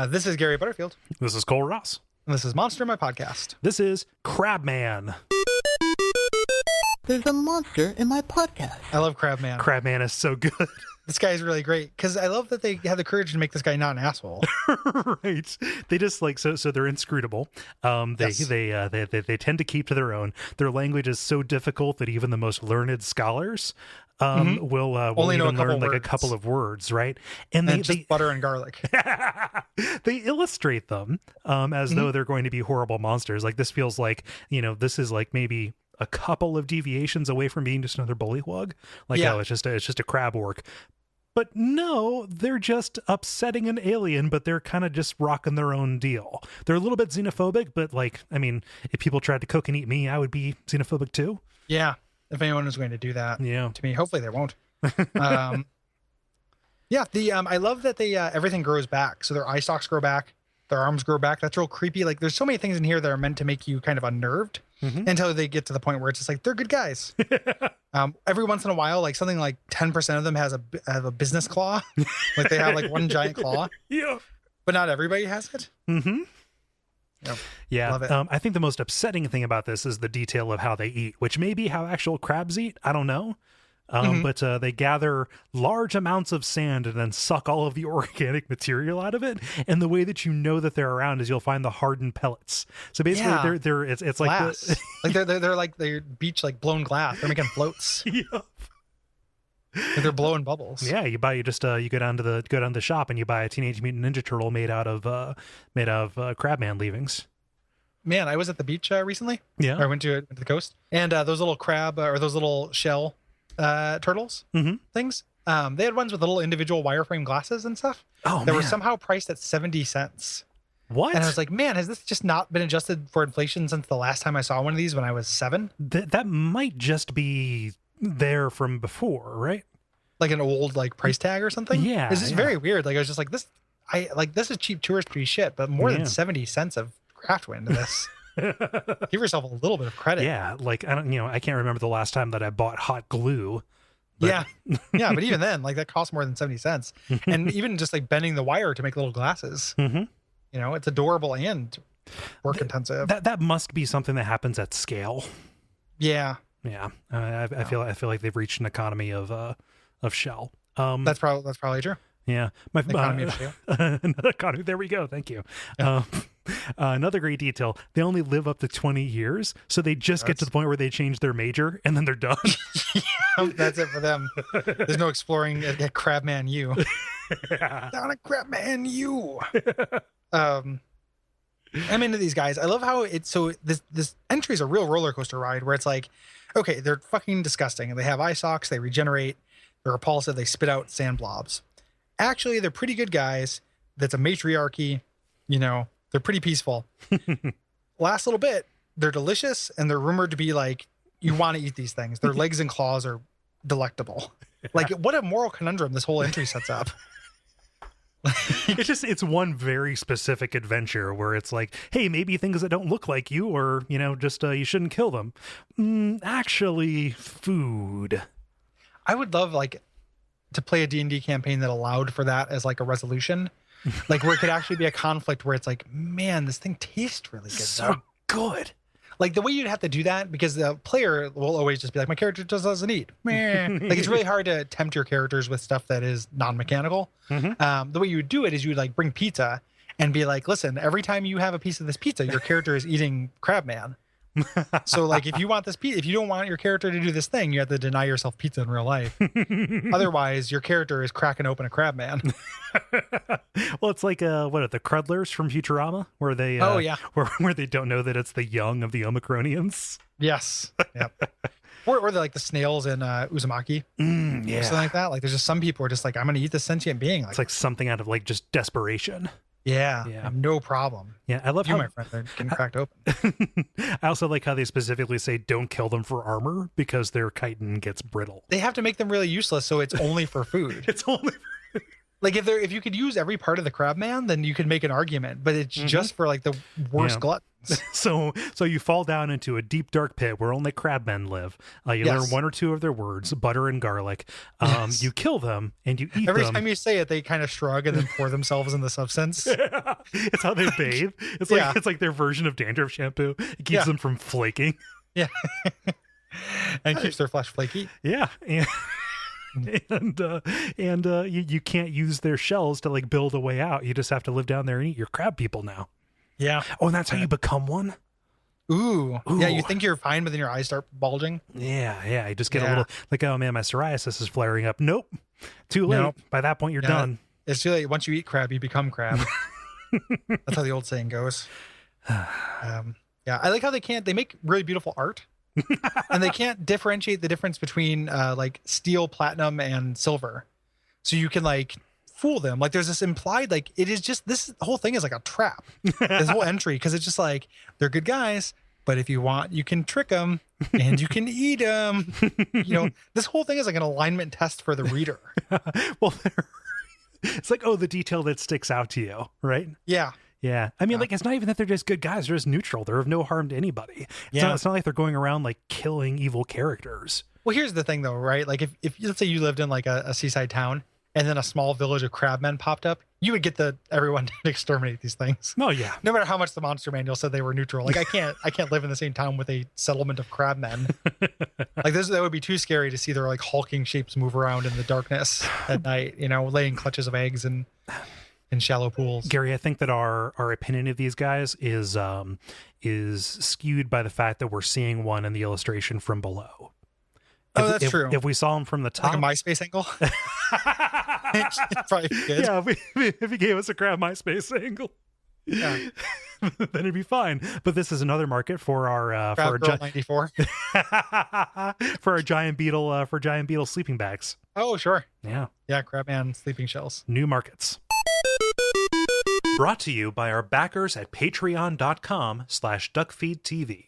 This is Gary Butterfield. This is Cole Ross. And this is Monster, my podcast. This is Crabman. There's a monster in my podcast. I love Crabman. Crabman is so good. This guy is really great because I love that they have the courage to make this guy not an asshole. Right. They just so they're inscrutable. They tend to keep to their own. Their language is so difficult that even the most learned scholars will only even know learn like a words. couple of words, right? And just butter and garlic. They illustrate them as though they're going to be horrible monsters. Like this feels like, this is like maybe a couple of deviations away from being just another bullywug. Like, Yeah. oh, it's just a crab orc. But no, they're just upsetting an alien, but they're kind of just rocking their own deal. They're a little bit xenophobic, but like, I mean, if people tried to cook and eat me, I would be xenophobic too. Yeah. If anyone is going to do that Yeah. to me, hopefully they won't. I love that they everything grows back. So their eye stalks grow back, their arms grow back. That's real creepy. Like there's so many things in here that are meant to make you kind of unnerved until they get to the point where it's just like they're good guys. Every once in a while, like something like 10% of them have a business claw. Like they have like one giant claw. Yeah. But not everybody has it. Mm-hmm. Yep. Yeah. Love it. I think the most upsetting thing about this is the detail of how they eat, which may be how actual crabs eat. I don't know. But they gather large amounts of sand and then suck all of the organic material out of it. And the way that you know that they're around is you'll find the hardened pellets. So basically, it's like glass. Like they're like they're beach like blown glass. They're making floats. Yeah. Like they're blowing bubbles. Yeah, you go down to the shop and you buy a Teenage Mutant Ninja Turtle made out of Crabman leavings. Man, I was at the beach recently. Yeah, I went to the coast, and those little crab or those little shell turtles things. They had ones with little individual wireframe glasses and stuff. Oh, that were man. somehow priced at 70 cents. What? And I was like, man, has this just not been adjusted for inflation since the last time I saw one of these when I was 7? That might just be there from before, right? Like an old like price tag or something. Yeah, It's just very weird. Like I was just like this. This is cheap touristy shit, but more than 70 cents of craft went into this. Give yourself a little bit of credit. Yeah, like I can't remember the last time that I bought hot glue. But... Yeah, but even then, like that costs more than 70 cents. And even just like bending the wire to make little glasses, it's adorable and work intensive. That must be something that happens at scale. Yeah. Yeah. I feel like they've reached an economy of shell. That's probably true. Yeah. Economy of scale. Another economy. There we go. Thank you. Yeah. Another great detail. They only live up to 20 years. So they just get to the point where they change their major and then they're done. That's it for them. There's no exploring at Crabman U. Yeah. Down at Crabman U. I'm into these guys. I love how this entry is a real roller coaster ride where it's like, okay, they're fucking disgusting and they have eye stalks, they regenerate, they're repulsive, they spit out sand blobs. Actually, they're pretty good guys. That's a matriarchy, they're pretty peaceful. Last little bit, they're delicious and they're rumored to be like, you want to eat these things. Their legs and claws are delectable. Like what a moral conundrum this whole entry sets up. It's one very specific adventure where it's like, hey, maybe things that don't look like you or, just you shouldn't kill them. Actually, food. I would love to play a D&D campaign that allowed for that as like a resolution. Like where it could actually be a conflict where it's like, man, this thing tastes really good. So good. Like the way you'd have to do that, because the player will always just be like, my character just doesn't eat. Meh. Like it's really hard to tempt your characters with stuff that is non-mechanical. The way you would do it is you would like bring pizza and be like, listen, every time you have a piece of this pizza, your character is eating Crabman. So like if you want this pizza, if you don't want your character to do this thing, you have to deny yourself pizza in real life. Otherwise, your character is cracking open a Crabman. Well, it's like what are the Crudlers from Futurama, where they where they don't know that it's the young of the Omicronians. Yes. Yep. Or they're like the snails in Uzumaki. Yeah. Something like that. Like there's just some people who are just like, I'm gonna eat this sentient being. Like, it's like something out of like just desperation. Yeah. No problem. Yeah, I love you, how my friend, they're getting cracked open. I also like how they specifically say don't kill them for armor because their chitin gets brittle. They have to make them really useless, so it's only for food. It's only Like if you could use every part of the Crabman, then you could make an argument, but it's just for like the worst gluttons. So you fall down into a deep dark pit where only crabmen live. You learn one or two of their words, butter and garlic. You kill them and you eat Every them. time you say it, they kind of shrug and then pour themselves in the substance. Yeah. It's how they bathe. It's like their version of dandruff shampoo. It keeps them from flaking. Yeah. And keeps their flesh flaky. Yeah. And you can't use their shells to like build a way out. You just have to live down there and eat your crab people now. Yeah. Oh, and that's how you become one? Ooh. Yeah, you think you're fine, but then your eyes start bulging. Yeah. You just get a little like, oh man, my psoriasis is flaring up. Nope. Too late. Nope. By that point, you're done. It's too late. Once you eat crab, you become crab. That's how the old saying goes. Yeah, I like how they make really beautiful art. And they can't differentiate the difference between like steel, platinum, and silver. So you can like fool them. Like there's this implied, like it is just, this whole thing is like a trap. This whole entry, because it's just like, they're good guys, but if you want, you can trick them and you can eat them. You know, this whole thing is like an alignment test for the reader. Well, it's like, oh, the detail that sticks out to you, right? Yeah. Yeah. I mean, like, it's not even that they're just good guys. They're just neutral. They're of no harm to anybody. It's not like they're going around, like, killing evil characters. Well, here's the thing, though, right? Like, if let's say you lived in, like, a seaside town, and then a small village of crabmen popped up, you would get everyone to exterminate these things. Oh, yeah. No matter how much the Monster Manual said they were neutral. Like, I can't live in the same town with a settlement of crabmen. Like, that would be too scary to see their, like, hulking shapes move around in the darkness at night, you know, laying clutches of eggs and in shallow pools. Gary, I think that our opinion of these guys is skewed by the fact that we're seeing one in the illustration from below. That's true. If we saw him from the top, like a MySpace angle, probably good. Yeah, if he gave us a crab MySpace angle, then it'd be fine. But this is another market for our Crab Girl 94 for our giant beetle sleeping bags. Oh, sure. Yeah, Crabman sleeping shells. New markets. Brought to you by our backers at patreon.com/Duckfeed.tv.